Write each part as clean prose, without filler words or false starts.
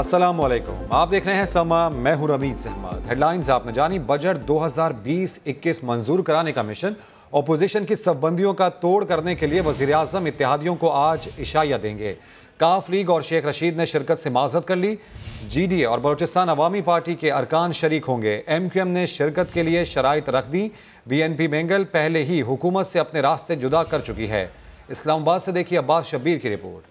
अस्सलामुअलैकुम, आप देख रहे हैं समा, मैं हूं रमीज अहमद। हेडलाइंस आपने जानी। बजट 2020-21 मंजूर कराने का मिशन। अपोजिशन की सबबंदियों का तोड़ करने के लिए वजीर आजम इत्तेहादियों को आज इशाया देंगे। काफ लीग और शेख रशीद ने शिरकत से माजरत कर ली। GDA और बलोचिस्तान अवामी पार्टी के अरकान शरीक होंगे। MQM ने शिरकत के लिए शराइत रख दी। BNP बेंगल पहले ही हुकूमत से अपने रास्ते जुदा कर चुकी है। इस्लामाबाद से देखिए अब्बास शब्बीर की रिपोर्ट।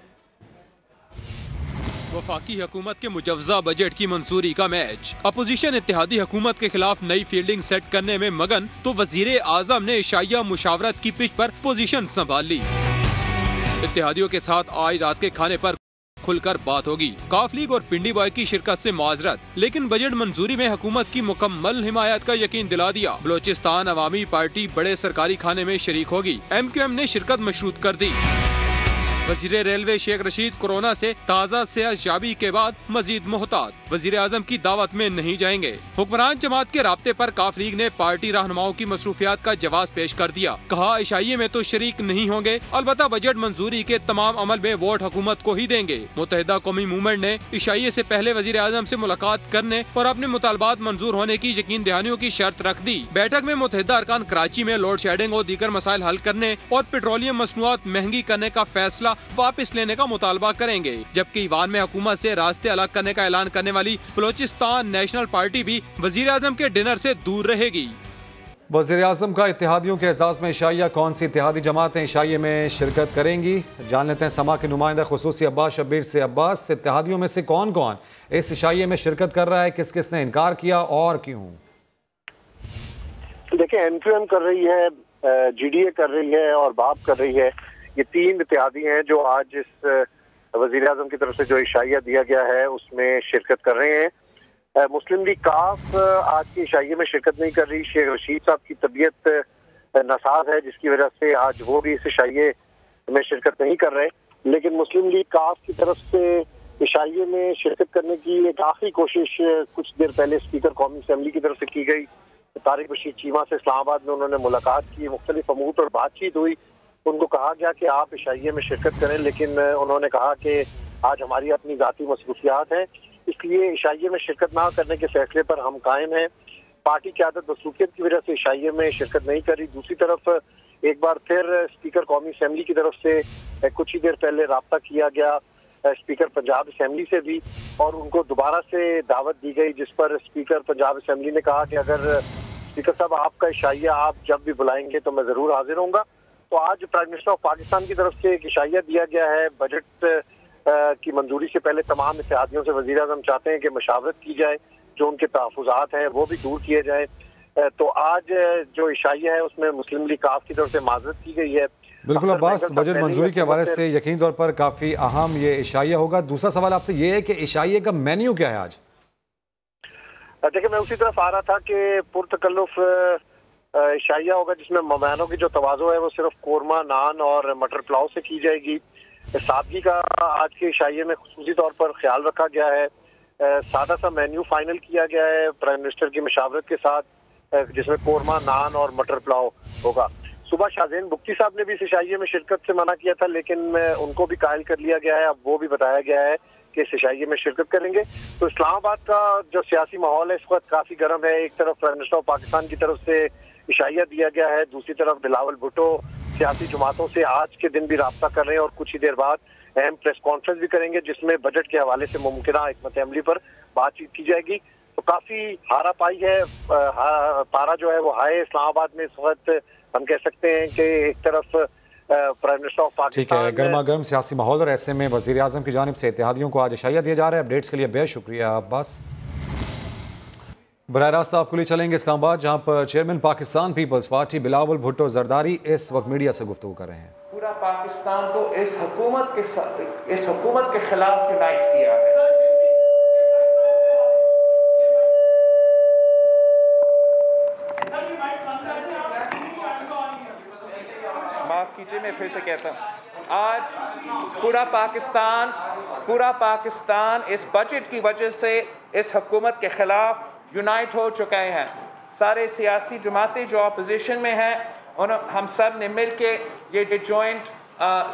वफाकी हुकूमत के मुजव्जा बजट की मंजूरी का मैच। अपोजिशन इत्तेहादी हुकूमत के खिलाफ नई फील्डिंग सेट करने में मगन, तो वजीर आजम ने इशाया मुशावरत की पिच पर पोजीशन संभाल ली। इत्तेहादियों के साथ आज रात के खाने पर खुलकर बात होगी। काफ लीग और पिंडी बॉय की शिरकत से माजरत, लेकिन बजट मंजूरी में हुकूमत की मुकम्मल हिमायत का यकीन दिला दिया। बलोचिस्तान अवामी पार्टी बड़े सरकारी खाने में शरीक होगी। MQM ने शिरकत मशरूत कर दी। वजीर रेलवे शेख रशीद कोरोना से ताज़ा सेहतयाबी के बाद मजीद मोहतात, वजीर आजम की दावत में नहीं जाएंगे। हुक्मरान जमात के राब्ते पर काफ लीग ने पार्टी रहनुमाओं की मसरूफियात का जवाब पेश कर दिया। कहा इशाइये में तो शरीक नहीं होंगे, अलबत्ता बजट मंजूरी के तमाम अमल में वोट हुकूमत को ही देंगे। मुत्तहिदा कौमी मूवमेंट ने इशाइये से पहले वजीर आजम से मुलाकात करने और अपने मुतालबात मंजूर होने की यकीन दहानियों की शर्त रख दी। बैठक में मुत्तहिदा अरकान कराची में लोड शेडिंग और दीगर मसाइल हल करने और पेट्रोलियम मसनूआत महंगी करने का फैसला वापस लेने का मुतालबा करेंगे, जबकि ईवान में हुकूमत से रास्ते अलग करने का ऐलान करने वाली बलोचिस्तान नेशनल पार्टी भी वजीर आजम के डिनर से दूर रहेगी। वज़ीर आज़म का इत्तेहादियों के एजाज़ में इशाया। कौन सी इत्तेहादी जमातें इशाये में शिरकत करेंगी, जान लेते हैं समा के नुमाइंदा खुसूसी अब्बास शब्बीर से। अब्बास, इत्तेहादियों में से कौन कौन इस इशाये में शिरकत कर रहा है, किस किस ने इनकार किया और क्यों? देखिए, MQM कर रही है, GDA कर रही है और बाप कर रही है। ये तीन इत्तेहादी हैं जो आज इस वज़ीर आज़म की तरफ से जो इशाया दिया गया है उसमें शिरकत कर रहे हैं। मुस्लिम लीग काफ आज की इशाये में शिरकत नहीं कर रही। शेख रशीद साहब की तबीयत नासाज है, जिसकी वजह से आज वो भी इस इशाये में शिरकत नहीं कर रहे। लेकिन मुस्लिम लीग काफ की तरफ से इशाये में शिरकत करने की एक आखिरी कोशिश कुछ देर पहले स्पीकर कौमी असम्बली की तरफ से की गई। तारिक बशीर चीमा से इस्लामाबाद में उन्होंने मुलाकात की, मुख्तलिफ अमूर पर बातचीत हुई। उनको कहा गया कि आप इशाइये में शिरकत करें, लेकिन उन्होंने कहा कि आज हमारी अपनी ज़ाती मसरूफियात हैं, इसलिए इशाइये में शिरकत ना करने के फैसले पर हम कायम हैं। पार्टी की आदत मसरूफियत की वजह से इशाइये में शिरकत नहीं करी। दूसरी तरफ एक बार फिर स्पीकर कौमी असम्बली की तरफ से कुछ ही देर पहले राब्ता किया गया स्पीकर पंजाब असम्बली से भी, और उनको दोबारा से दावत दी गई, जिस पर स्पीकर पंजाब असम्बली ने कहा कि अगर स्पीकर साहब आपका इशाइया आप जब भी बुलाएंगे तो मैं ज़रूर हाजिर होऊंगा। तो आज प्राइम मिनिस्टर ऑफ पाकिस्तान की तरफ से एक इशाया दिया गया है। बजट की मंजूरी से पहले तमाम इत्तेहादियों से वज़ीर आज़म चाहते हैं कि मशावरत की जाए, जो उनके तहफ़्फ़ुज़ात हैं वो भी दूर किए जाए। तो आज जो इशाया है उसमें मुस्लिम लीग काफ की तरफ से माजरत की गई है। बिल्कुल अब्बास, बजट मंजूरी के हवाले से यकीनी तौर पर काफ़ी अहम ये इशाया होगा। दूसरा सवाल आपसे ये है कि इशाये का मेन्यू क्या है आज? देखिए, मैं उसी तरफ आ रहा था कि पुरतकल्लुफ़ इशाया होगा जिसमें मेहमानों की जो तवाज़ो है वो सिर्फ कोरमा, नान और मटर पुलाव से की जाएगी। सादगी का आज के इशाये में खुसूसी तौर पर ख्याल रखा गया है। सादा सा मेन्यू फाइनल किया गया है प्राइम मिनिस्टर की मशावरत के साथ, जिसमें कोरमा, नान और मटर पुलाव होगा। सुबह शाहजेन बुख्ती साहब ने भी इस इशाये में शिरकत से मना किया था, लेकिन उनको भी कायल कर लिया गया है। अब वो भी बताया गया है कि इस इशाये में शिरकत करेंगे। तो इस्लामाबाद का जो सियासी माहौल है इस वक्त काफ़ी गर्म है। एक तरफ प्राइम मिनिस्टर ऑफ पाकिस्तान की तरफ से इशाया दिया गया है, दूसरी तरफ बिलावल भुट्टो सियासी जमातों से आज के दिन भी राब्ता कर रहे हैं और कुछ ही देर बाद अहम प्रेस कॉन्फ्रेंस भी करेंगे, जिसमें बजट के हवाले से मुमकिना हिकमत अमली पर बातचीत की जाएगी। तो काफ़ी हारा पाई है, पारा जो है वो हाई इस्लामाबाद में इस वक्त हम कह सकते हैं कि एक तरफ प्राइम मिनिस्टर ऑफ पाकिस्तान। ठीक है, गर्मा गर्म सियासी माहौल, और ऐसे में वज़ीर आज़म की जानिब से इत्तेहादियों को आज इशाया दिया जा रहा है। अपडेट्स के लिए बेहद शुक्रिया अब्बास। बराह रास्त आपके लिए चलेंगे इस्लामाबाद, जहाँ पर चेयरमैन पाकिस्तान पीपल्स पार्टी बिलावल भुट्टो जरदारी इस वक्त मीडिया से गुफ्तगू कर रहे हैं। पूरा पाकिस्तान को इस हुकूमत के खिलाफ यूनाइट किया है। माफ कीजिए, मैं फिर से कहता हूँ, आज पूरा पाकिस्तान इस बजट की वजह से इस हुकूमत के खिलाफ यूनाइट हो चुके हैं। सारे सियासी जमातें जो अपोजिशन में हैं, हम सब ने मिल के ये जॉइंट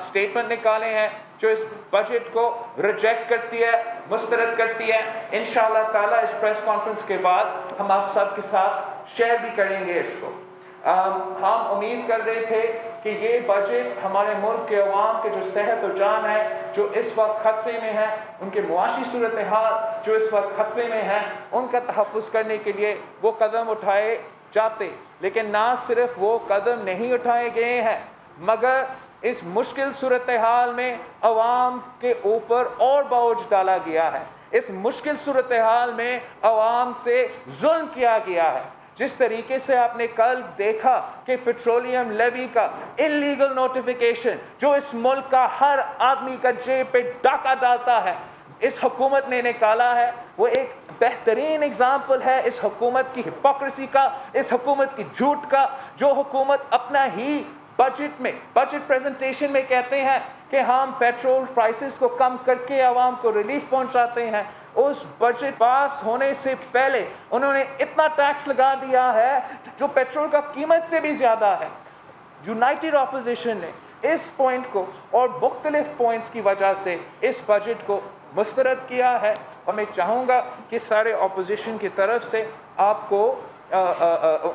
स्टेटमेंट निकाले हैं जो इस बजट को रिजेक्ट करती है, मुस्तरद करती है। इंशाअल्लाह ताला इस प्रेस कॉन्फ्रेंस के बाद हम आप सब के साथ शेयर भी करेंगे इसको। हम उम्मीद कर रहे थे कि ये बजट हमारे मुल्क के अवाम के जो सेहत और जान है जो इस वक्त ख़तरे में है, उनके मुआशी सूरत हाल जो इस वक्त ख़तरे में है, उनका तहफ़्फ़ुज़ करने के लिए वो कदम उठाए जाते, लेकिन ना सिर्फ वो कदम नहीं उठाए गए हैं मगर इस मुश्किल सूरत हाल में अवाम के ऊपर और बोझ डाला गया है। इस मुश्किल सूरत हाल में अवाम से जुल्म किया गया है। जिस तरीके से आपने कल देखा कि पेट्रोलियम लेवी का इलीगल नोटिफिकेशन जो इस मुल्क का हर आदमी का जेब पे डाका डालता है, इस हुकूमत ने निकाला है, वो एक बेहतरीन एग्जाम्पल है इस हुकूमत की हिपोक्रेसी का, इस हुकूमत की झूठ का। जो हुकूमत अपना ही बजट प्रेजेंटेशन में कहते हैं कि हम पेट्रोल प्राइसेस को कम करके आवाम को रिलीफ पहुंचाते हैं, उस बजट पास होने से पहले उन्होंने इतना टैक्स लगा दिया है जो पेट्रोल का कीमत से भी ज़्यादा है। यूनाइटेड अपोजिशन ने इस पॉइंट को और मुख्तलिफ पॉइंट्स की वजह से इस बजट को मुस्तरद किया है और मैं चाहूँगा कि सारे अपोजिशन की तरफ से आपको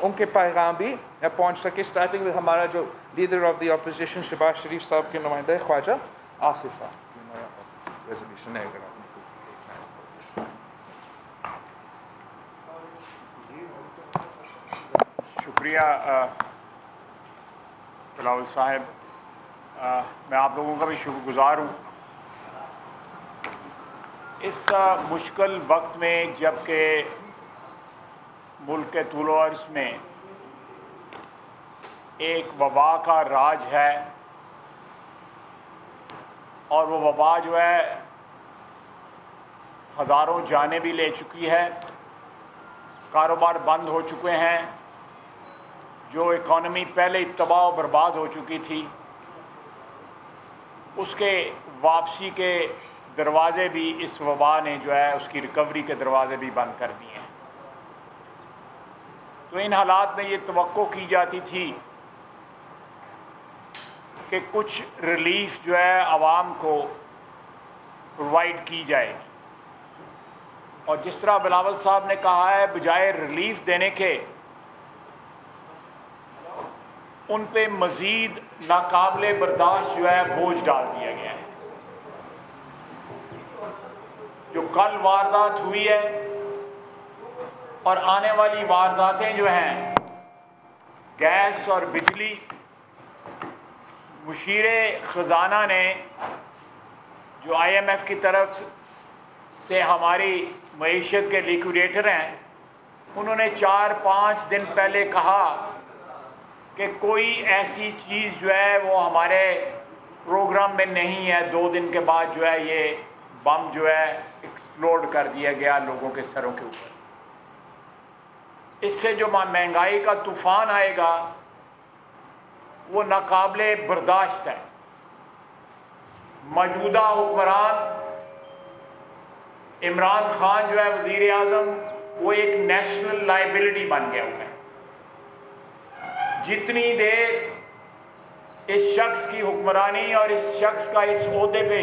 उनके पैगाम भी पहुँच सके। स्टार्टिंग में हमारा जो leader of the opposition Shahbaz Sharif साहब के नुमाइंदा ख्वाजा आसिफ साहब रेजोल्यूशन है, अगर शुक्रिया बिलावल साहब, मैं आप लोगों का भी शुक्रगुजार हूँ। इस मुश्किल वक्त में जबकि मुल्क के तूलो अर्ज़ में एक वबा का राज है और वो वबा जो है हज़ारों जानें भी ले चुकी है, कारोबार बंद हो चुके हैं, जो इकॉनमी पहले ही तबाह और बर्बाद हो चुकी थी उसके वापसी के दरवाज़े भी इस वबा ने जो है उसकी रिकवरी के दरवाज़े भी बंद कर दिए हैं। तो इन हालात में ये तवक्को की जाती थी कि कुछ रिलीफ जो है आवाम को प्रोवाइड की जाएगी और जिस तरह बिलावल साहब ने कहा है, बजाय रिलीफ देने के उन पे मज़ीद नाकाबिले बर्दाश्त जो है बोझ डाल दिया गया है। जो कल वारदात हुई है और आने वाली वारदातें जो हैं, गैस और बिजली, मुशीरे ख़जाना ने जो IMF की तरफ से हमारी मईशत के लिक्विडेटर हैं, उन्होंने 4-5 दिन पहले कहा कि कोई ऐसी चीज़ जो है वो हमारे प्रोग्राम में नहीं है। 2 दिन के बाद जो है ये बम जो है एक्सप्लोड कर दिया गया लोगों के सरों के ऊपर। इससे जो महंगाई का तूफ़ान आएगा वो नाकाबिले बर्दाश्त है। मौजूदा हुक्मरान इमरान खान जो है वज़ीर आज़म, वो एक नेशनल लाइबिलिटी बन गया हुआ है। जितनी देर इस शख्स की हुक्मरानी और इस शख्स का इस ओहदे पे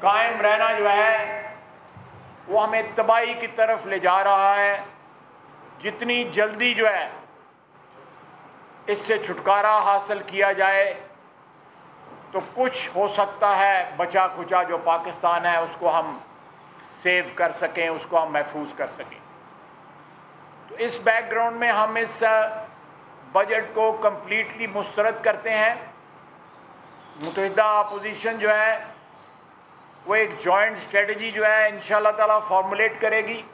कायम रहना जो है वो हमें तबाही की तरफ ले जा रहा है। जितनी जल्दी जो है इससे छुटकारा हासिल किया जाए तो कुछ हो सकता है बचा खुचा जो पाकिस्तान है उसको हम सेव कर सकें, उसको हम महफूज कर सकें। तो इस बैकग्राउंड में हम इस बजट को कम्प्लीटली मुस्तरद करते हैं। मुत्तहिदा अपोजिशन जो है वो एक जॉइंट स्ट्रेटजी जो है इंशाअल्लाह ताला फॉर्मुलेट करेगी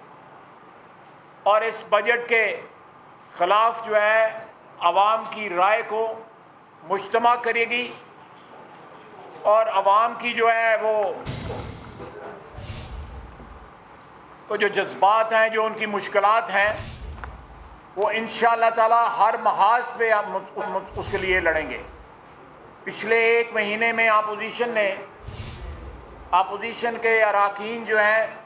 और इस बजट के ख़िलाफ़ जो है आवाम की राय को मुज्तमा करेगी और आवाम की जो है वो तो जो जज्बात हैं, जो उनकी मुश्किलात हैं, वो इंशाअल्लाह ताला हर महाज पे हम उसके लिए लड़ेंगे। पिछले 1 महीने में अपोजिशन के अरकान जो हैं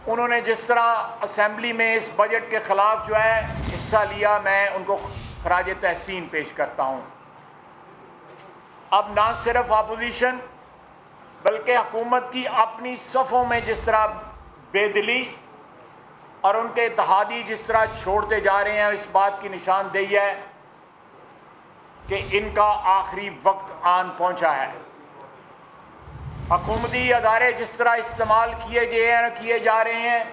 उन्होंने जिस तरह असेंबली में इस बजट के ख़िलाफ़ जो है हिस्सा लिया, मैं उनको खराज तहसीन पेश करता हूँ। اب نہ صرف اپوزیشن بلکہ حکومت کی اپنی صفوں میں جس طرح بے دلی اور ان کے اتحادی جس طرح چھوڑتے جا رہے ہیں، اس بات کی نشاندہی ہے کہ ان کا آخری وقت آن پہنچا ہے۔ حکومتی ادارے جس طرح استعمال کیے جا رہے ہیں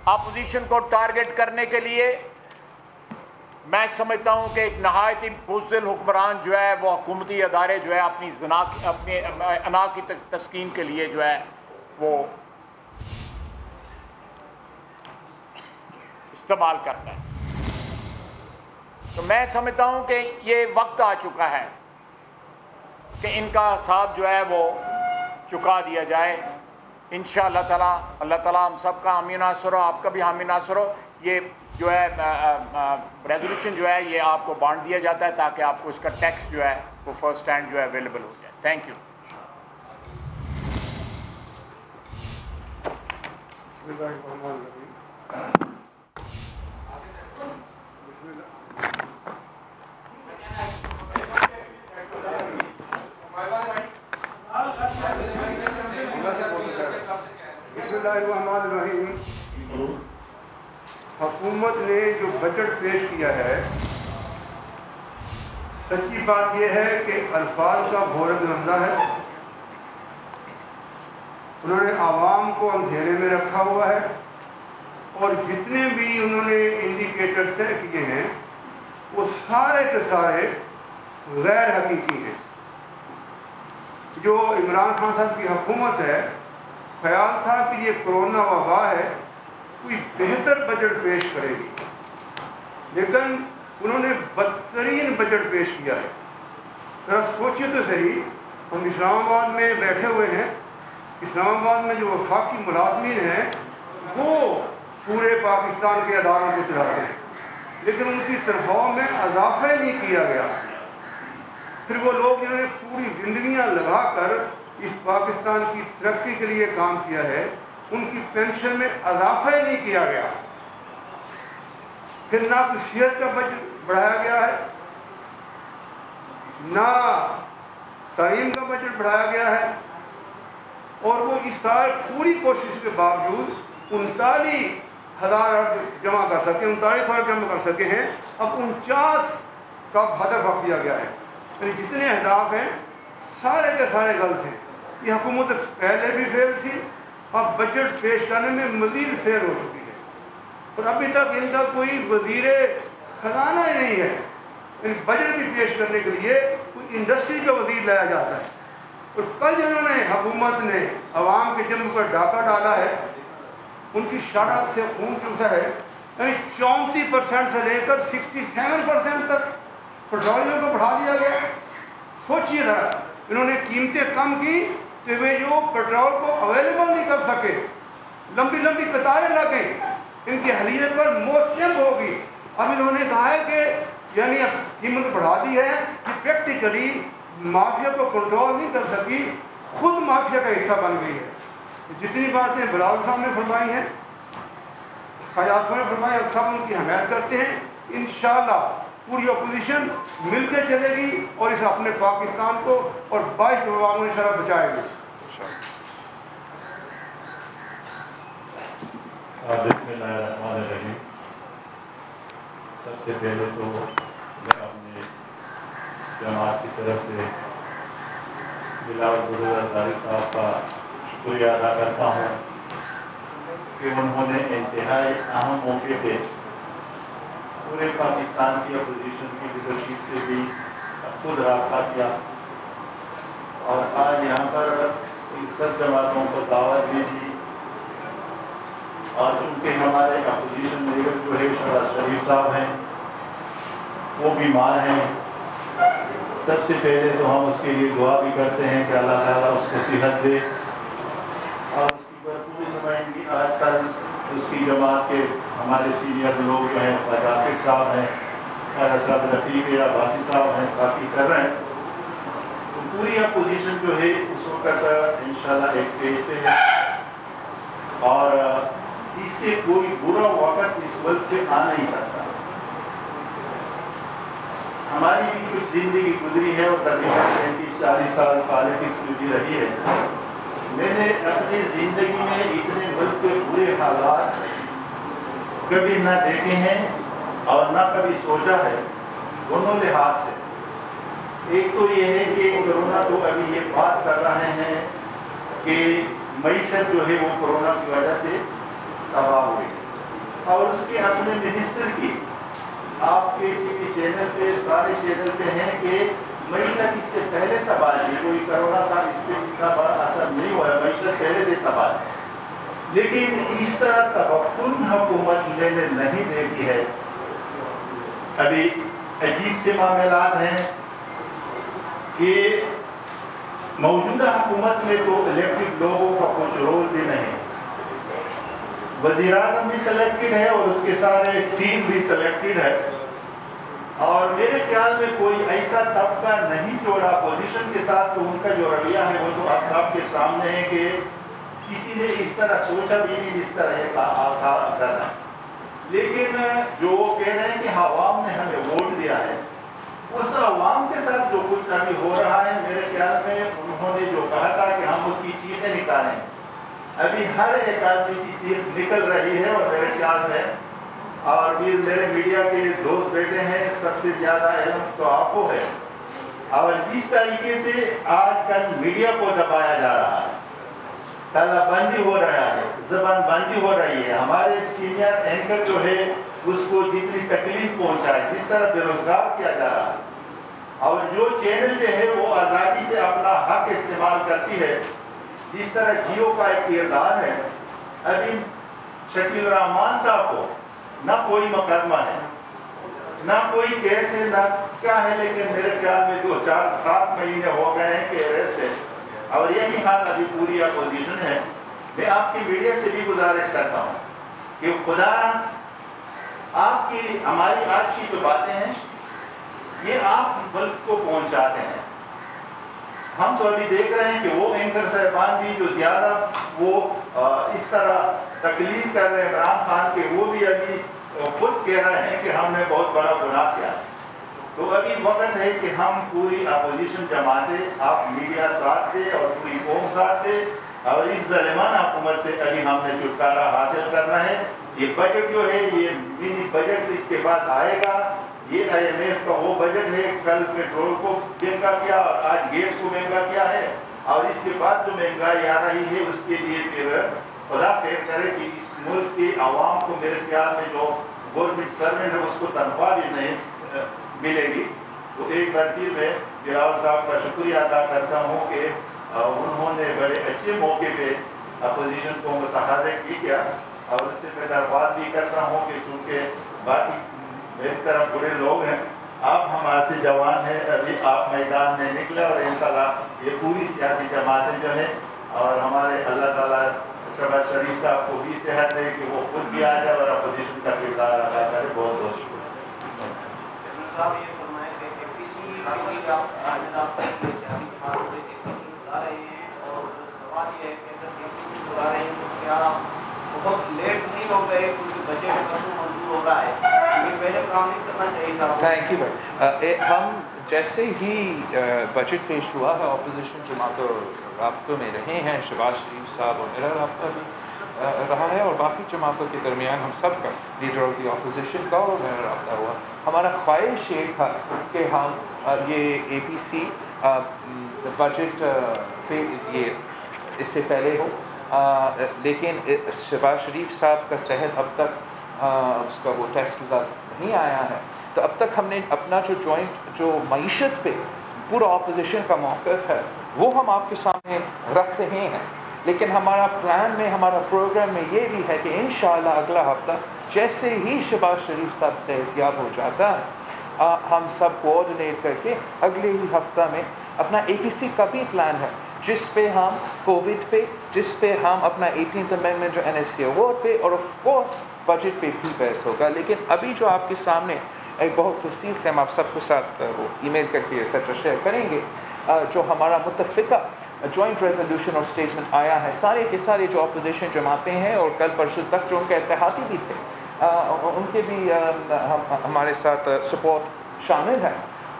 اپوزیشن کو ٹارگٹ کرنے کے لیے، میں سمجھتا ہوں کہ ایک نہایت ہی بزدل حکمران جو ہے وہ حکومتی ادارے جو ہے اپنی انا کی تسکین کے لیے جو ہے وہ استعمال کرتا ہے۔ تو میں سمجھتا ہوں کہ یہ وقت آ چکا ہے کہ ان کا حساب جو ہے وہ چکا دیا جائے۔ انشاءاللہ تعالیٰ اللہ تعالیٰ ہم سب کا حامی ناصر ہو، آپ کا بھی حامی ناصر ہو۔ یہ جو ہے ریزولوشن جو ہے یہ آپ کو بانٹ دیا جاتا ہے تاکہ آپ کو اس کا ٹیکسٹ جو ہے وہ فرسٹ ہینڈ جو ہے اویلیبل ہو جائے۔ Thank you. بسم اللہ الرحمن الرحیم۔ حکومت نے جو بجٹ پیش کیا ہے، سچی بات یہ ہے کہ الفاظ کا بھورت لمزہ ہے۔ انہوں نے عوام کو اندھیرے میں رکھا ہوا ہے، اور جتنے بھی انہوں نے انڈیکیٹر طے کیے ہیں وہ سارے کے سارے غیر حقیقی ہیں۔ جو عمران خان صاحب کی حکومت ہے، خیال تھا کہ یہ کرونا وبا ہے، کوئی بہتر بجٹ پیش کرے گی، لیکن انہوں نے بدترین بجٹ پیش کیا ہے۔ ذرا سوچیے تو صحیح، ہم اسلام آباد میں بیٹھے ہوئے ہیں، اسلام آباد میں جو وفاقی ملازمین ہیں وہ پورے پاکستان کے اداروں کو چلاتے ہیں، لیکن ان کی تنخواہوں میں اضافہ نہیں کیا گیا۔ پھر وہ لوگ جنہوں نے پوری زندگیاں لگا کر اس پاکستان کی ترقی کے لیے کام کیا ہے، ان کی پینشن میں اضافہ ہی نہیں کیا گیا۔ پھر نہ کوئی صحت کا بجٹ بڑھایا گیا ہے، نہ تعلیم کا بجٹ بڑھایا گیا ہے، اور وہ اس سال پوری کوشش کے باوجود 39,000 جمع کر سکے، 39,000 جمع کر سکے ہیں، اب 49 کا ہدف رکھ دیا گیا ہے۔ یعنی جتنے اہداف ہیں سارے کے سارے غلط ہیں۔ یہ حکومت پہلے بھی فیل تھی، اب بجٹ پیش کرنے میں مزید فیل ہو چکی ہے، اور ابھی تک ان کا کوئی وزیر خزانہ ہی نہیں ہے۔ یعنی بجٹ بھی پیش کرنے کے لیے کوئی انڈسٹری کا وزیر لایا جاتا ہے، اور کل جنہوں نے حکومت نے عوام کے جنگ پر ڈاکہ ڈالا ہے ان کی شرح سے خون چوسا ہے۔ یعنی 34% سے لے کر 67% تک پیٹرولیوں کو بڑھا دیا گیا۔ سوچیے ذرا، انہوں نے قیمتیں کم کی تو وہ جو پیٹرول کو اویلیبل نہیں کر سکے، لمبی لمبی قطاریں لگیں، ان کی اہلیت پر موسم ہوگی۔ اب انہوں نے کہا ہے کہ یعنی اب قیمت بڑھا دی ہے کہ پریکٹیکلی مافیا کو کنٹرول نہیں کر سکی، خود مافیا کا حصہ بن گئی ہے۔ جتنی باتیں بلاول صاحب نے فرمائی ہیں، خیاض نے فرمائی، سب ان کی حمایت کرتے ہیں۔ انشاءاللہ پوری اپوزیشن مل کے چلے گی اور اس اپنے پاکستان کو اور 22 نوجوانوں کو انشاءاللہ بچائے گی۔ بسم اللہ الرحمن الرحیم۔ سب سے پہلے تو میں اپنے جماعت کی طرف سے بلاول بزرگ انصاری صاحب کا شکریہ ادا کرتا ہوں کہ انہوں نے انتہائی اہم موقع پہ پورے پاکستان کی اپوزیشن کی لیڈرشپ سے بھی خود رابطہ کیا، اور آج یہاں پر سب جماعتوں کو دعوت دی تھی، اور چونکہ ہمارے اپوزیشن لیڈر جو ہے شہباز شریف صاحب ہیں وہ بیمار ہیں، سب سے پہلے تو ہم اس کے لیے دعا بھی کرتے ہیں کہ اللہ تعالیٰ اس کو صحت دے، اور اس کی بھرپور نمائندگی آج کل اس کی جماعت کے ہمارے سینئر لوگ جو ہیں، عاطف صاحب ہیں، صاحب رفیق یا عباسی صاحب ہیں، کافی کر رہے ہیں۔ تو پوری اپوزیشن جو ہے اس وقت انشاءاللہ ایک پیج پہ ہے، اور اس سے کوئی برا وقت اس وقت پہ آ نہیں سکتا۔ ہماری بھی کچھ زندگی گزری ہے اور تقریباً 35-40 سال پالیٹکس ڈیوٹی رہی ہے. میں نے اپنی زندگی میں اتنے ملک کے برے حالات کبھی نہ دیکھے ہیں اور نہ کبھی سوچا ہے دونوں لحاظ سے. ایک تو یہ ہے کہ کورونا تو ابھی یہ بات کر رہے ہیں کہ معیشت جو ہے وہ کورونا کی وجہ سے تباہ ہوئی اور اس کے اپنے منسٹر کی آپ کے ٹی وی چینل پہ سارے چینل پہ ہیں کہ معیشت اس سے پہلے تباہ ہے. کوئی کورونا کا اس پہ اتنا بڑا اثر نہیں ہوا ہے, معیشت پہلے سے تباہ ہے. لیکن اس طرح توقن حکومت نے نہیں دیکھی ہے. ابھی عجیب سے معاملات ہیں کہ موجودہ حکومت میں تو الیکٹڈ لوگوں کا کچھ رول بھی نہیں. وزیر اعظم بھی سلیکٹڈ ہے اور اس کے سارے ٹیم بھی سلیکٹڈ ہے اور میرے خیال میں کوئی ایسا طبقہ نہیں جوڑا اپوزیشن کے ساتھ. تو ان کا جو رویہ ہے وہ تو آپ سب کے سامنے ہے کہ کسی نے اس طرح سوچا بھی نہیں جس طرح یہ کرنا. لیکن جو کہہ رہے ہیں کہ عوام نے ہمیں ووٹ دیا ہے, اس عوام کے ساتھ جو کچھ ابھی ہو رہا ہے میرے خیال میں انہوں نے جو کہا تھا کہ ہم اس کی چیزیں نکالیں, ابھی ہر ایک آدمی کی چیز نکل رہی ہے. اور میرے خیال میں اور بھی میرے میڈیا کے دوست بیٹے ہیں, سب سے زیادہ علم تو آپ کو ہے. اور جس طریقے سے آج کل میڈیا کو دبایا جا رہا ہے, تالا بندی ہو رہا ہے, زبان بندی ہو رہی ہے, ہمارے سینئر اینکر جو ہے اس کو جتنی تکلیف پہنچائے, جس طرح بے روزگار کیا جا رہا ہے اور جو چینل جو ہے وہ آزادی سے اپنا حق استعمال کرتی ہے, جس طرح جیو کا ایک کردار ہے. ابھی شکیل الرحمان صاحب کو نہ کوئی مقدمہ ہے, نہ کوئی کیس ہے, نہ کیا ہے, لیکن میرے خیال میں 2-4-7 مہینے ہو گئے ہیں کہ اریسٹ ہے. اور یہی حال ابھی پوری اپوزیشن ہے. میں آپ کی میڈیا سے بھی گزارش کرتا ہوں کہ خدا آپ کی ہماری آج کی جو باتیں ہیں یہ آپ ملک کو پہنچاتے ہیں. ہم تو ابھی دیکھ رہے ہیں کہ وہ اینکر صاحبان بھی جو زیادہ وہ اس طرح تکلیف کر رہے ہیں عمران خان کے, وہ بھی ابھی خود کہہ رہے ہیں کہ ہم نے بہت بڑا گناہ کیا. تو ابھی وقت ہے کہ ہم پوری اپوزیشن جماعتیں, آپ میڈیا ساتھ دے اور پوری قوم ساتھ دے اور اس ظالمانہ حکومت سے ابھی ہم نے چھٹکارا حاصل کرنا ہے. یہ بجٹ جو ہے یہ منی بجٹ اس کے بعد آئے گا. یہ IMF کا وہ بجٹ ہے, کل پیٹرول کو مہنگا کیا اور آج گیس کو مہنگا کیا ہے, اور اس کے بعد جو مہنگائی آ رہی ہے اس کے لیے پھر خدا خیر کرے کہ اس ملک کے عوام کو میرے خیال میں جو گورنمنٹ سروینٹ ہے اس کو تنخواہ بھی نہیں ملے گی. تو ایک مرتبہ میں جلال صاحب کا شکریہ ادا کرتا ہوں کہ انہوں نے بڑے اچھے موقع پہ اپوزیشن کو متحرک کیا. اور اس سے میں درخواست بھی کرتا ہوں کہ چونکہ باقی میری طرف بڑے لوگ ہیں, آپ ہمارے سے جوان ہیں, ابھی آپ میدان میں نکلے اور انشاءاللہ یہ پوری سیاسی جماعتیں جو ہیں اور ہمارے اللہ تعالیٰ شہباز شریف صاحب کو بھی صحت دے کہ وہ خود بھی آ جائے اور اپوزیشن کا کردار ادا کرے. بہت بہت شکریہ. بہت لیٹ نہیں ہو گئے کیونکہ بجٹ منظور ہو رہا ہے, یہ پہلے کام نہیں کرنا چاہیے تھا. تھینک یو بھائی. ہم جیسے ہی بجٹ پیش ہوا ہے اپوزیشن جماعتوں رابطوں میں رہے ہیں, شہباز شریف صاحب اور میرا رابطہ بھی رہا ہے اور باقی جماعتوں کے درمیان ہم سب کا, لیڈر آف دی اپوزیشن کا اور میرا رابطہ ہوا. ہمارا خواہش یہ تھا کہ ہم یہ APC بجٹ یہ اس سے پہلے ہو, لیکن شہباز شریف صاحب کا صحت اب تک اس کا وہ ٹیسٹ رزلٹ نہیں آیا ہے. تو اب تک ہم نے اپنا جو جوائنٹ جو معیشت پہ پورا اپوزیشن کا موقف ہے وہ ہم آپ کے سامنے رکھ رہے ہیں. لیکن ہمارا پلان میں, ہمارا پروگرام میں یہ بھی ہے کہ انشاءاللہ اگلا ہفتہ جیسے ہی شہباز شریف صاحب صحت یاب ہو جاتا ہے ہم سب کوآرڈینیٹ کر کے اگلے ہی ہفتہ میں اپنا APC کا بھی پلان ہے جس پہ ہم کووڈ پہ, جس پہ ہم اپنا 18th امینڈمنٹ جو NFC اوارڈ پہ اور آف کورس بجٹ پہ بھی بحث ہوگا. لیکن ابھی جو آپ کے سامنے ایک بہت تفصیل سے ہم آپ سب کے ساتھ وہ ای میل کر کے ایٹسٹرا شیئر کریں گے, جو ہمارا متفقہ جوائنٹ ریزولوشن اور اسٹیٹمنٹ آیا ہے. سارے کے سارے جو اپوزیشن جماعتیں ہیں اور کل پرسوں تک جو ان کے اتحادی بھی تھے ان کے بھی ہمارے ساتھ سپورٹ شامل ہے.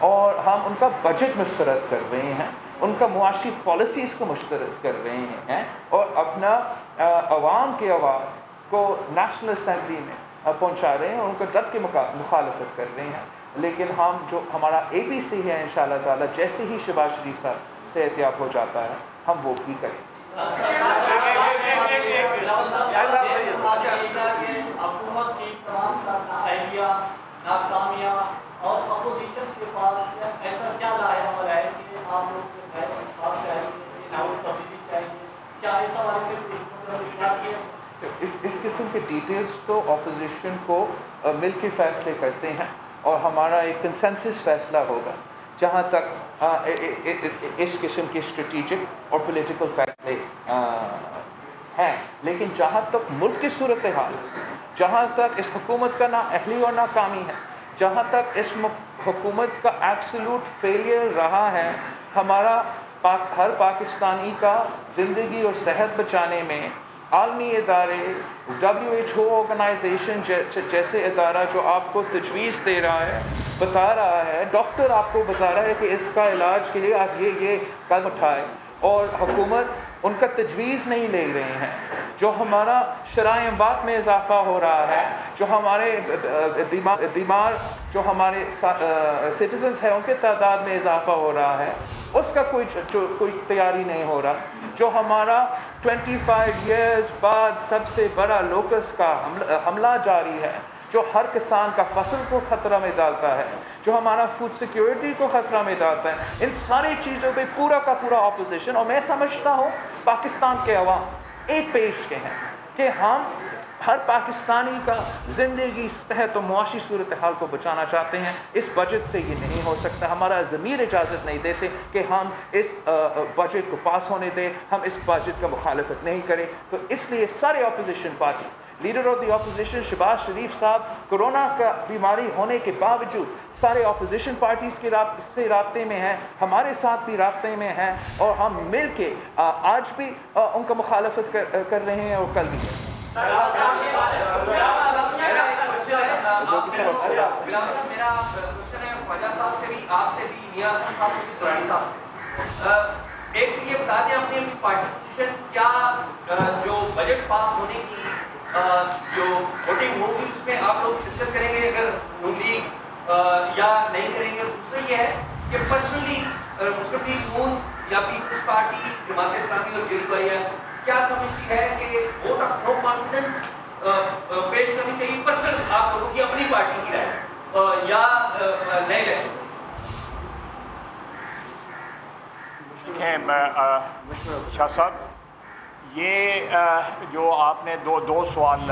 اور ہم ان کا بجٹ مسترد کر رہے ہیں، ان کا معاشی پالیسیز کو مسترد کر رہے ہیں، اور اپنا عوام کی آواز کو نیشنل اسمبلی میں پہنچا رہے ہیں، ان کو ڈٹ کے مخالفت کر رہے ہیں. لیکن ہم جو ہمارا APC ہے انشاءاللہ تعالیٰ جیسے ہی شہباز شریف صاحب سے احتیاط ہو جاتا ہے ہم وہ بھی کریں. حکومت کی تمام اہلیہ ناکامیاں اور اپوزیشن کے پاس ایسا کیا رائے عمل ہے کہ آپ لوگ جو انصاف چاہیے، ناول تبدیلی چاہیے، کیا اس حوالے سے اس قسم کے ڈیٹیلز تو اپوزیشن کو مل کے فیصلے کرتے ہیں، اور ہمارا ایک کنسنسس فیصلہ ہوگا جہاں تک اس قسم کے اسٹریٹجک اور پولیٹیکل فیصلے ہیں. لیکن جہاں تک ملک کی صورتحال، جہاں تک اس حکومت کا نااہلی اور ناکامی ہے، جہاں تک اس حکومت کا ایبسولوٹ فیلئر رہا ہے ہمارا ہر پاکستانی کا زندگی اور صحت بچانے میں، عالمی ادارے WHO آرگنائزیشن جیسے ادارہ جو آپ کو تجویز دے رہا ہے، بتا رہا ہے، ڈاکٹر آپ کو بتا رہا ہے کہ اس کا علاج کے لیے آپ یہ قدم اٹھائیں، اور حکومت ان کا تجویز نہیں لے رہے ہیں. جو ہمارا شرائع اموات میں اضافہ ہو رہا ہے، جو ہمارے بیمار جو ہمارے سٹیزنز ہیں ان کے تعداد میں اضافہ ہو رہا ہے، اس کا کوئی تیاری نہیں ہو رہا. جو ہمارا 25 ایئرز بعد سب سے بڑا لوکس کا حملہ جاری ہے، جو ہر کسان کا فصل کو خطرہ میں ڈالتا ہے، جو ہمارا فوڈ سیکیورٹی کو خطرہ میں ڈالتا ہے، ان ساری چیزوں پہ پورا کا پورا اپوزیشن، اور میں سمجھتا ہوں پاکستان کے عوام ایک پیج کے ہیں کہ ہم ہر پاکستانی کا زندگی، صحت و معاشی صورتحال کو بچانا چاہتے ہیں. اس بجٹ سے یہ نہیں ہو سکتا، ہمارا ضمیر اجازت نہیں دیتے کہ ہم اس بجٹ کو پاس ہونے دیں، ہم اس بجٹ کا مخالفت نہیں کریں. تو اس لیے سارے opposition party, leader of the opposition Shahbaz Sharif صاحب کورونا کا بیماری ہونے کے باوجود سارے اپوزیشن پارٹیز کے سے رابطے میں ہیں، ہمارے ساتھ بھی رابطے میں ہیں، اور ہم مل کے آج بھی ان کا مخالفت کر رہے ہیں اور کل بھی. میرا کوشچن ہے خواجہ صاحب سے بھی، آپ سے بھی، میاں حسن صاحب سے بھی، درانی صاحب سے. ایک تو یہ بتا دیں اپنی پارٹی پوزیشن کیا جو بجٹ پاس ہونے کی جو ووٹنگ ہوگی اس میں آپ لوگ شرکت کریں گے اگر نون لیگ یا نہیں کریں گے. دوسرا یہ ہے کہ پرسنلی مسلم لیگ نون یا پیپلز پارٹی، جماعت اسلامی اور JDY کیا سمجھتی ہے کہ ووٹ آف نو کانفیڈنس پیش کرنی چاہیے پرسنل آپ لوگوں کی اپنی پارٹی کی رائے یا نئے الیکشن؟ شاہ صاحب، یہ جو آپ نے دو سوال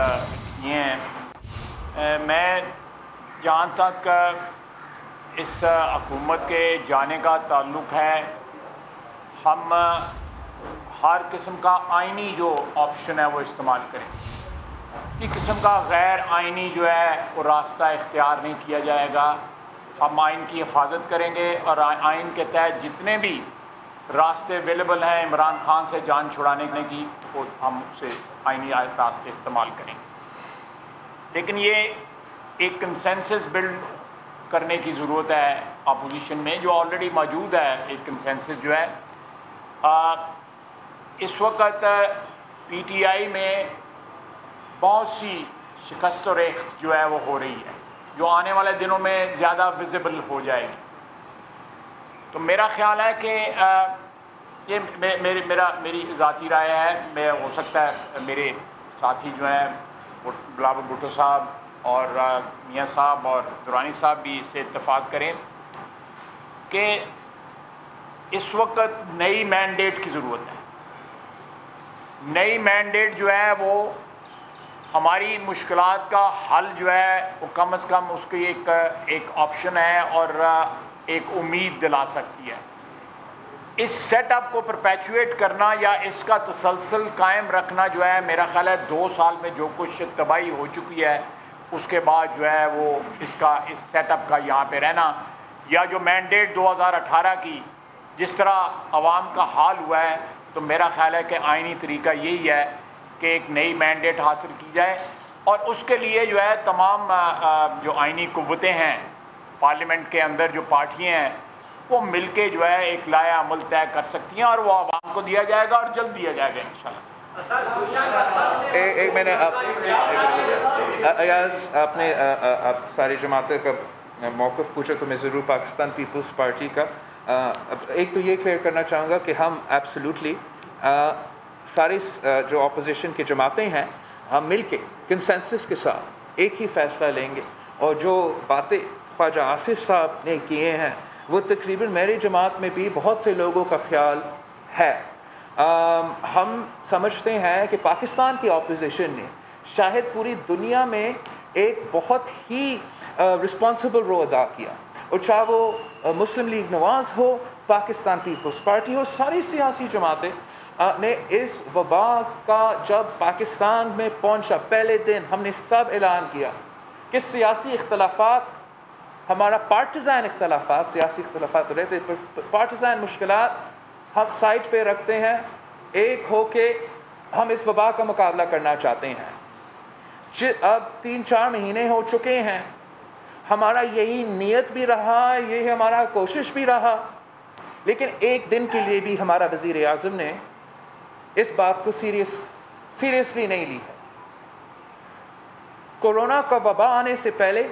کیے ہیں، میں جہاں تک اس حکومت کے جانے کا تعلق ہے، ہم ہر قسم کا آئینی جو آپشن ہے وہ استعمال کریں. کسی قسم کا غیر آئینی جو ہے وہ راستہ اختیار نہیں کیا جائے گا. ہم آئین کی حفاظت کریں گے، اور آئین کے تحت جتنے بھی راستے اویلیبل ہیں عمران خان سے جان چھڑانے کی، وہ ہم اسے آئینی راستے استعمال کریں گے. لیکن یہ ایک کنسنسس بلڈ کرنے کی ضرورت ہے اپوزیشن میں، جو آلریڈی موجود ہے. ایک کنسنسس جو ہے اس وقت PTI میں بہت سی شکست و ریخت جو ہے وہ ہو رہی ہے، جو آنے والے دنوں میں زیادہ ویزیبل ہو جائے گی. تو میرا خیال ہے کہ یہ میری ذاتی رائے ہے، میں ہو سکتا ہے میرے ساتھی جو ہیں بلاول بھٹو صاحب اور میاں صاحب اور درانی صاحب بھی اس سے اتفاق کریں کہ اس وقت نئی مینڈیٹ کی ضرورت ہے. نئی مینڈیٹ جو ہے وہ ہماری مشکلات کا حل جو ہے وہ کم از کم اس کی ایک آپشن ہے اور ایک امید دلا سکتی ہے. اس سیٹ اپ کو پرپیچویٹ کرنا یا اس کا تسلسل قائم رکھنا جو ہے میرا خیال ہے 2 سال میں جو کچھ تباہی ہو چکی ہے اس کے بعد جو ہے وہ اس سیٹ اپ کا یہاں پہ رہنا، یا جو مینڈیٹ 2018 کی جس طرح عوام کا حال ہوا ہے، تو میرا خیال ہے کہ آئینی طریقہ یہی ہے کہ ایک نئی مینڈیٹ حاصل کی جائے، اور اس کے لیے جو ہے تمام جو آئینی قوتیں ہیں पार्लियामेंट के अंदर जो पार्टियां हैं वो मिलके जो है एक लाया अमल तय कर सकती हैं और वो आवाम को दिया जाएगा और जल्द दिया जाएगा इंशाल्लाह। एक मैंने अयाज आपने आप सारी जमातें का मौक़िफ़ पूछा तो मैं ज़रूर पाकिस्तान पीपल्स पार्टी का एक तो ये क्लियर करना चाहूँगा कि हम एब्सोल्युटली सारी जो अपोजिशन की जमातें हैं हम मिलके कंसेंसस के साथ एक ही फ़ैसला लेंगे और जो बातें ख्वाजा आसिफ साहब ने किए हैं वो तकरीबन मेरी जमात में भी बहुत से लोगों का ख्याल है। हम समझते हैं कि पाकिस्तान की अपोजिशन ने शायद पूरी दुनिया में एक बहुत ही रिस्पॉन्सिबल रोल अदा किया और चाहे वो मुस्लिम लीग नवाज़ हो, पाकिस्तान पीपल्स पार्टी हो, सारी सियासी जमातें ने इस वबा का जब पाकिस्तान में पहुंचा पहले दिन हमने सब ऐलान किया कि सियासी इख्तलाफात हमारा पार्टिज़ान इख्तलाफात सियासी इख्तलाफात रहते पार्टिज़ान मुश्किलात हम साइड पे रखते हैं, एक हो के हम इस वबा का मुकाबला करना चाहते हैं। अब 3-4 महीने हो चुके हैं, हमारा यही नियत भी रहा, यही हमारा कोशिश भी रहा, लेकिन एक दिन के लिए भी हमारा वज़ीर आज़म ने इस बात को सीरियसली नहीं ली है। कोरोना का वबा आने से पहले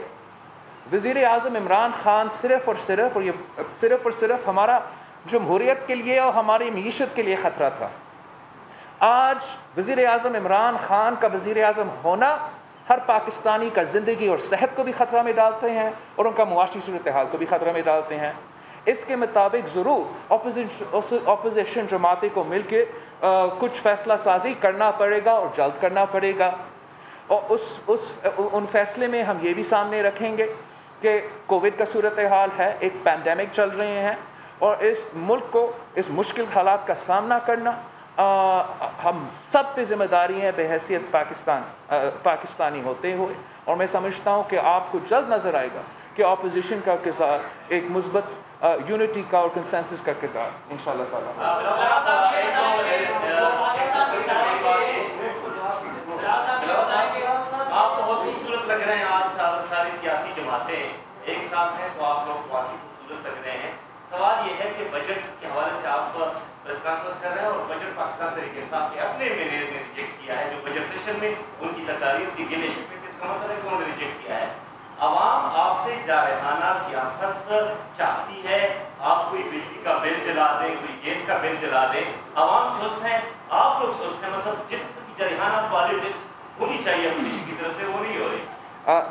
वज़ीर आज़म इमरान ख़ान सिर्फ़ और सिर्फ हमारा जमहूरियत के लिए और हमारी मीशत के लिए ख़तरा था। आज वज़ीर आज़म इमरान ख़ान का वज़ीर आज़म होना हर पाकिस्तानी का ज़िंदगी और सेहत को भी ख़तरा में डालते हैं और उनका मुआशी सूरत हाल को भी ख़तरा में डालते हैं। इसके मुताबिक ज़रूर अपोजिशन जमातें को मिल के कुछ फ़ैसला साजी करना पड़ेगा और जल्द करना पड़ेगा और उन फैसले में हम ये भी सामने रखेंगे कि कोविड का सूरत हाल है, एक पैंडेमिक चल रहे हैं और इस मुल्क को इस मुश्किल हालात का सामना करना हम सब पे ज़िम्मेदारी है बहैसियत पाकिस्तानी होते हुए। और मैं समझता हूँ कि आपको जल्द नज़र आएगा कि अपोजिशन का किरदार एक मुस्बत यूनिटी का और कंसेंसस का किरदार इंशाअल्लाह ताला। आप बहुत खूबसूरत लग रहे हैं, आज सारी सियासी जमातें एक साथ हैं तो आप लोग बहुत ही खूबसूरत लग रहे हैं। सवाल ये है कि बजट के हवाले से आप प्रेस कॉन्फ्रेंस कर रहे हैं और बजट पाकिस्तान तरीके के साथ अपने मैनेज ने रिजेक्ट किया है, जो बजट सेशन में उनकी तकारीर की गिले शिकवे पे इसका मतलब है कि उन्होंने रिजेक्ट किया है। आवाम आपसे जारहाना सियासत चाहती है, आप कोई बिजली का बिल जला दें, कोई गैस का बिल जला दें, आवाम सुस्त है, आप लोग सुस्त हैं, मतलब जिस जारहाना पॉलिटिक्स होनी चाहिए अपोजिशन की तरफ से वो नहीं हो रही।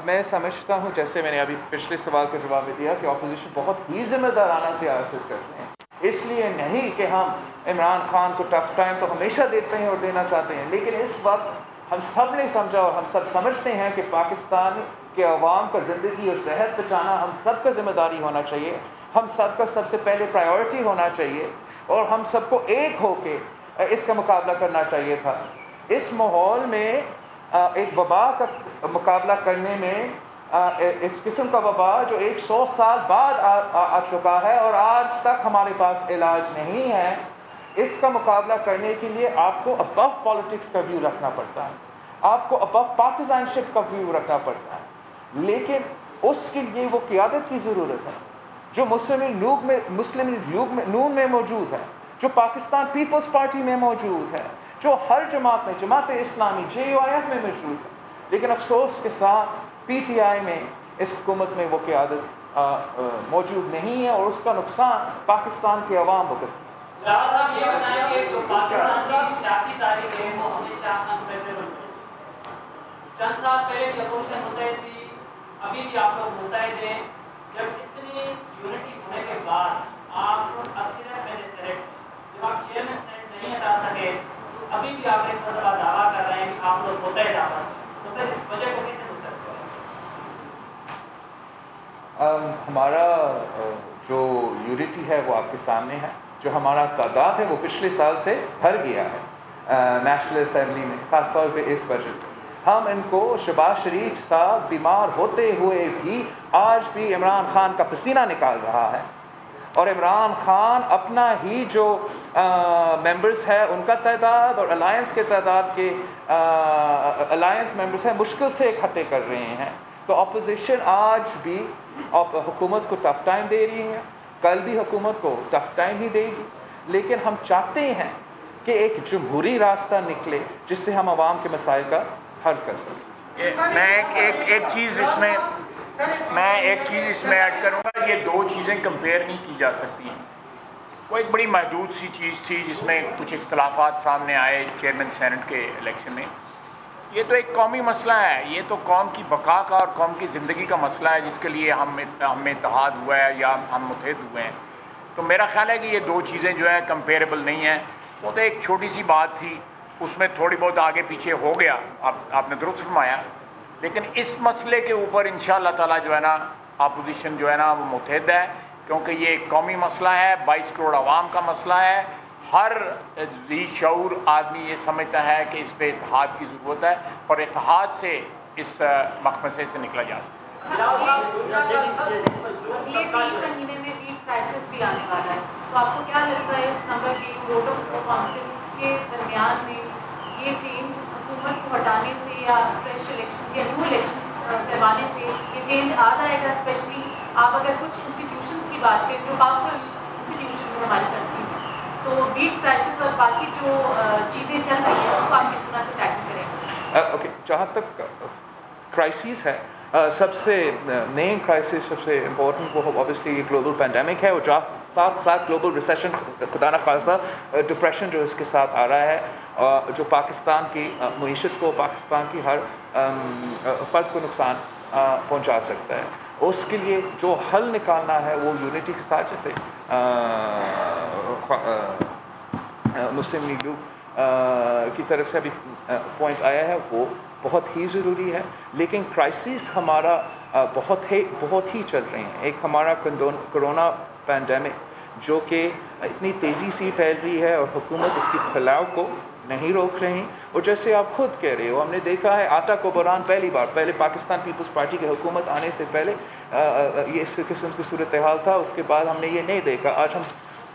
मैं समझता हूँ जैसे मैंने अभी पिछले सवाल का जवाब दिया कि अपोजिशन बहुत ही ज़िम्मेदाराना सियासत करते हैं, इसलिए नहीं कि हम इमरान खान को टफ टाइम तो हमेशा देते हैं और देना चाहते हैं, लेकिन इस वक्त हम सब ने समझा और हम सब समझते हैं कि पाकिस्तान के अवाम का ज़िंदगी और सेहत बचाना हम सब का ज़िम्मेदारी होना चाहिए, हम सब का सबसे पहले प्रायोरिटी होना चाहिए और हम सबको एक होके इसका मुकाबला करना चाहिए था। इस माहौल में एक वबा का मुकाबला करने में इस किस्म का वबा जो 100 साल बाद आ चुका है और आज तक हमारे पास इलाज नहीं है, इसका मुकाबला करने के लिए आपको अबव पॉलिटिक्स का व्यू रखना पड़ता है, आपको अबव पार्टिजानशिप का व्यू रखना पड़ता है, लेकिन उसके लिए वो क़ियादत की ज़रूरत है जो मुस्लिम लीग नून में मौजूद है, जो पाकिस्तान पीपल्स पार्टी में मौजूद है, जो हर जमात में जमात इस्लामी JUIF में मौजूद है। लेकिन अफसोस के साथ PTI में इस हुकूमत में वो क़ियादत मौजूद नहीं है और उसका नुकसान पाकिस्तान के अवाम भुगत। ये बताएं कि जो पाकिस्तान की सियासी तारीख है वो हमेशा अनप्रेडिक्टेबल है। चंद साल पहले भी अपोजिशन मुतहद थी, अभी भी आप लोग मुतहद हैं। जब इतनी यूनिटी होने के बाद आप लोग अक्सरियत में सेलेक्ट, जब आप चेयरमैन सेलेक्ट नहीं हटा सके तो अभी भी आप एक दावा कर रहे हैं कि आप लोग मुतहद आपस में, तो फिर इस वजह को कैसे मुस्तरद करें? हमारा जो यूनिटी है वो आपके सामने है, जो हमारा तादाद है वो पिछले साल से बढ़ गया है नेशनल असम्बली में, ख़ासतौर पे इस बजट। हम इनको शहबाज शरीफ साहब बीमार होते हुए भी आज भी इमरान खान का पसीना निकाल रहा है और इमरान खान अपना ही जो मेंबर्स है उनका तादाद और अलायंस के तादाद के अलायंस मेंबर्स हैं मुश्किल से इकट्ठे कर रहे हैं। तो अपोजिशन आज भी हुकूमत को टफ टाइम दे रही है, कल भी हुकूमत को टफ टाइम ही देगी, लेकिन हम चाहते हैं कि एक जमहूरी रास्ता निकले जिससे हम आवाम के मसाइल का हल कर सकें। मैं एक चीज़ इसमें ऐड करूँगा, ये दो चीज़ें कंपेयर नहीं की जा सकती हैं। वो एक बड़ी महदूद सी चीज़ थी जिसमें कुछ इख्तलाफात सामने आए चेयरमैन सेनेट के इलेक्शन में। ये तो एक कौमी मसला है, ये तो कौम की बका का और कौम की ज़िंदगी का मसला है जिसके लिए हम में इत्तेहाद हुआ है या हम मुत्तहिद हुए हैं। तो मेरा ख्याल है कि ये दो चीज़ें जो है कंपेरेबल नहीं हैं। वो तो एक छोटी सी बात थी, उसमें थोड़ी बहुत आगे पीछे हो गया, आपने दुरुस्त फरमाया, लेकिन इस मसले के ऊपर इंशाअल्लाह ताला जो है ना अपोजिशन जो है ना वो मुत्तहिद है, क्योंकि ये एक कौमी मसला है, 22 करोड़ आवाम का मसला है। हर ज़ी शऊर आदमी ये समझता है कि इस पे इत्तेहाद की ज़रूरत है और इत्तेहाद से इस मखमसे से निकला जा सकता है। महीने में वीट क्राइसिस भी आने वाला है, तो आपको क्या लगता है इस नंबर की वोट ऑफ कॉन्फिडेंस के दरमियान में ये चेंज हुकूमत को हटाने से या फ्रेश इलेक्शन या न्यू इलेक्शन करवाने से ये चेंज आ जाएगा? स्पेशली आप अगर कुछ इंस्टीट्यूशंस की बात करें जो पावरफुल इंस्टीट्यूशन हमारी कंट्री में, तो वीट क्राइसिस और बाकी जो चीज़ें चल रही हैं उसको आप किस तरह से टैकल करेंगे? ओके, जहाँ तक क्राइसिस है, सबसे मेन क्राइसिस सबसे इम्पोर्टेंट वो ऑब्वियसली ग्लोबल पैंडेमिक है और साथ साथ ग्लोबल रिसेशन, खुदा न खास्ता डिप्रेशन जो इसके साथ आ रहा है, जो पाकिस्तान की मईशत को, पाकिस्तान की हर फ़र्द को नुकसान पहुंचा सकता है। उसके लिए जो हल निकालना है वो यूनिटी के साथ, जैसे मुस्लिम लीग की तरफ से अभी पॉइंट आया है, वो बहुत ही ज़रूरी है। लेकिन क्राइसिस हमारा बहुत ही चल रहे हैं। एक हमारा कोरोना पैंडेमिक जो कि इतनी तेज़ी से फैल रही है और हुकूमत इसकी फैलाव को नहीं रोक रही। और जैसे आप खुद कह रहे हो, हमने देखा है आटा को बहरान पहले पाकिस्तान पीपल्स पार्टी की हुकूमत आने से पहले ये इस किस्म की सूरत हाल था, उसके बाद हमने ये नहीं देखा। आज हम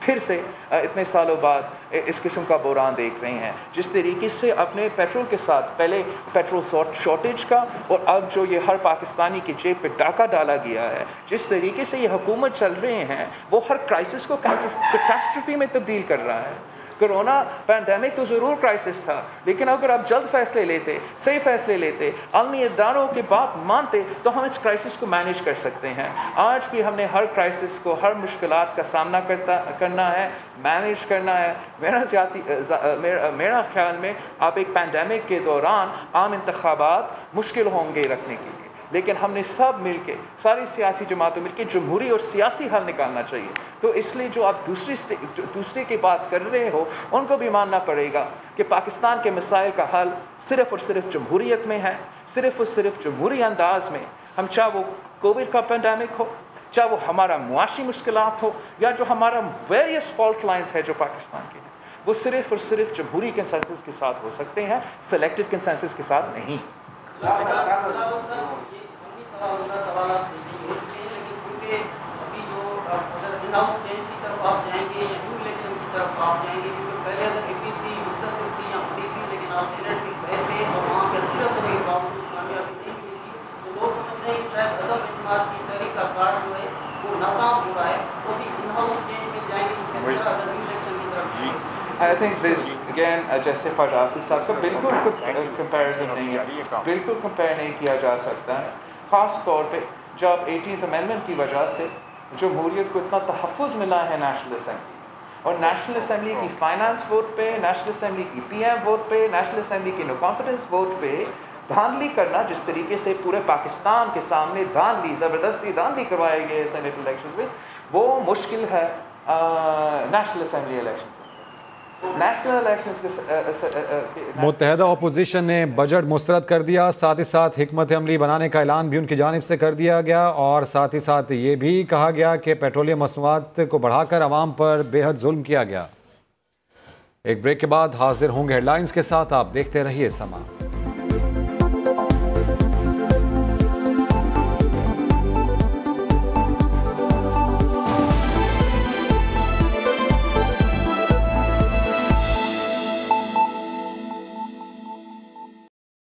फिर से इतने सालों बाद इस किस्म का बहरान देख रहे हैं। जिस तरीके से अपने पेट्रोल के साथ, पहले पेट्रोल शॉर्टेज का और अब जो ये हर पाकिस्तानी की जेब पे डाका डाला गया है, जिस तरीके से ये हुकूमत चल रहे हैं वो हर क्राइसिस को कैटास्ट्रोफी में तब्दील कर रहा है। कोरोना पैंडेमिक तो ज़रूर क्राइसिस था, लेकिन अगर आप जल्द फैसले लेते, सही फैसले लेते, आलमी इदारों की बात मानते, तो हम इस क्राइसिस को मैनेज कर सकते हैं। आज भी हमने हर क्राइसिस को, हर मुश्किलात का सामना करना है, मैनेज करना है। मेरा ख्याल में आप एक पैंडेमिक के दौरान आम इंतखाबात मुश्किल होंगे रखने के लिए, लेकिन हमने सब मिलके, सारी सियासी जमातें मिलके जमहूरी और सियासी हल निकालना चाहिए। तो इसलिए जो आप दूसरे की बात कर रहे हो, उनको भी मानना पड़ेगा कि पाकिस्तान के मसाइल का हल सिर्फ़ और सिर्फ जमहूरियत में है, सिर्फ़ और सिर्फ जमहूरी अंदाज में। हम चाहे वो कोविड का पैंडेमिक हो, चाहे वो हमारा मुआशी मुश्किलात हो, या जो हमारा वेरियस फॉल्ट लाइन्स है जो पाकिस्तान के हैं, वो सिर्फ़ और सिर्फ जमहूरी कंसेंसस के साथ हो सकते हैं, सेलेक्टेड कंसेंसस के साथ नहीं। I think this again जैसे फरासी साहब का बिल्कुल कंपैरिजन नहीं है, बिल्कुल कंपेयर नहीं किया जा सकता है। ख़ास तौर पे जब 18th अमेंडमेंट की वजह से जमहूरियत को इतना तहफ़्फ़ुज़ मिला है नेशनल असम्बली, और नेशनल असम्बली की फाइनेंस वोट पे, नेशनल असम्बली की PM वोट पे, नेशनल असम्बली की नो कॉन्फिडेंस वोट पे धांधली करना, जिस तरीके से पूरे पाकिस्तान के सामने धांधली, ज़बरदस्ती धांधली करवाए गए सेनेट इलेक्शन में, वो मुश्किल है नेशनल असम्बली इलेक्शन। मुत्तहदा अपोजिशन ने बजट मुस्तरद कर दिया, साथ ही साथ हिकमत अमली बनाने का ऐलान भी उनकी जानिब से कर दिया गया, और साथ ही साथ ये भी कहा गया कि पेट्रोलियम मसनूआत को बढ़ाकर आवाम पर बेहद जुल्म किया गया। एक ब्रेक के बाद हाजिर होंगे हेडलाइंस के साथ, आप देखते रहिए समा।